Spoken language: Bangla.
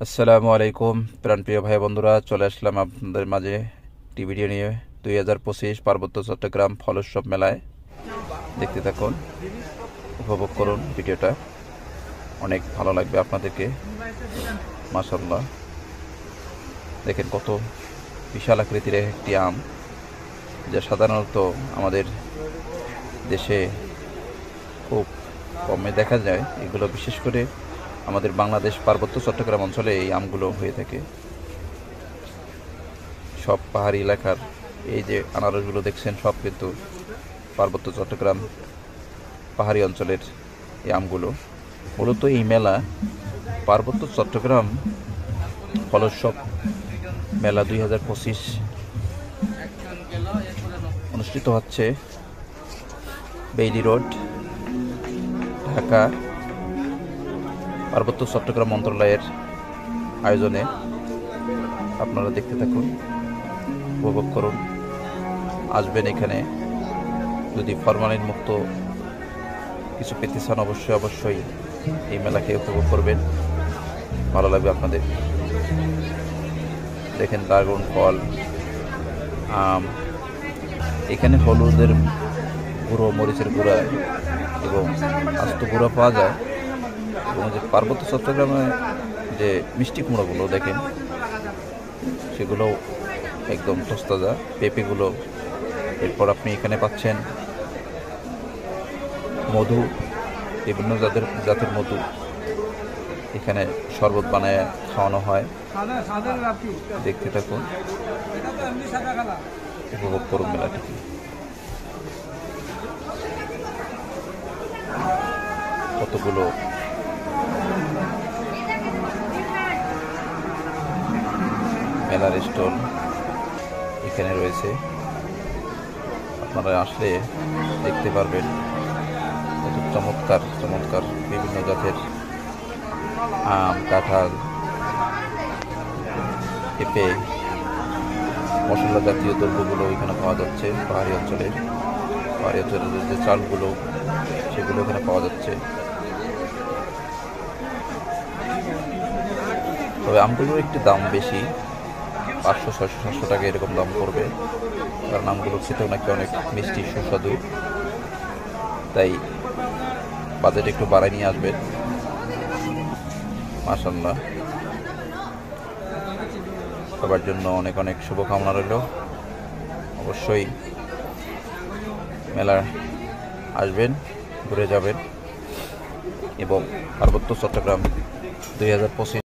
আসসালামু আলাইকুম প্রাণপ্রিয় ভাই বন্ধুরা, চলে আসলাম আপনাদের মাঝে একটি ভিডিও নিয়ে 2025 পার্বত্য চট্টগ্রাম ফলোৎসব মেলায়। দেখতে থাকুন, উপভোগ করুন ভিডিওটা, অনেক ভালো লাগবে আপনাদেরকে। মাশাআল্লাহ, দেখেন কত বিশাল আকৃতির একটি আম, যা সাধারণত আমাদের দেশে খুব কমে দেখা যায়। এগুলো বিশেষ করে আমাদের বাংলাদেশ পার্বত্য চট্টগ্রাম অঞ্চলে এই আমগুলো হয়ে থাকে। সব পাহাড়ি এলাকার এই যে আনারসগুলো দেখছেন, সব কিন্তু পার্বত্য চট্টগ্রাম পাহাড়ি অঞ্চলের এই আমগুলো। মূলত এই মেলা পার্বত্য চট্টগ্রাম ফলোৎসব মেলা 2025 অনুষ্ঠিত হচ্ছে বেইলি রোড, ঢাকা, পার্বত্য চট্টগ্রাম মন্ত্রণালয়ের আয়োজনে। আপনারা দেখতে থাকুন, উপভোগ করুন, আসবেন এখানে। যদি ফরমালিন মুক্ত কিছু পেতে চান, অবশ্যই এই মেলাকে উপভোগ করবেন, ভালো লাগবে আপনাদের। দেখেন ড্রাগন ফল, আম, এখানে হলুদের গুঁড়ো, মরিচের গুঁড়া এবং আস্ত গুঁড়া পাওয়া যায়। এবং যে পার্বত্য চট্টগ্রামে যে মিষ্টি কুমড়োগুলো দেখেন, সেগুলো একদম তস্তাজা। পেঁপেগুলো, এরপর আপনি এখানে পাচ্ছেন মধু, বিভিন্ন জাতের মধু এখানে শরবত বানায় খাওয়ানো হয়। দেখতে থাকুন, উপভোগ করুন মেলাটিকে। কতগুলো মেলার স্টল এখানে রয়েছে, আপনারা আসলে দেখতে পারবেন কত চমৎকার চমৎকার বিভিন্ন জাতের আম, কাঁঠাল, পেঁপে, মশলা জাতীয় দ্রব্যগুলো এখানে পাওয়া যাচ্ছে। পাহাড়ি অঞ্চলের যে চালগুলো, সেগুলো এখানে পাওয়া যাচ্ছে। তবে আমগুলোর একটু দাম বেশি, 500, 600, 700 টাকা এরকম দাম পড়বে, কারণ আমগুলো খেতেও নাকি অনেক মিষ্টি সুস্বাদু। তাই বাজেট একটু বাড়ায় নিয়ে আসবেন। মাশাআল্লাহ, সবার জন্য অনেক অনেক শুভকামনা রইল। অবশ্যই মেলা আসবেন, ঘুরে যাবেন এবং পার্বত্য চট্টগ্রাম 2025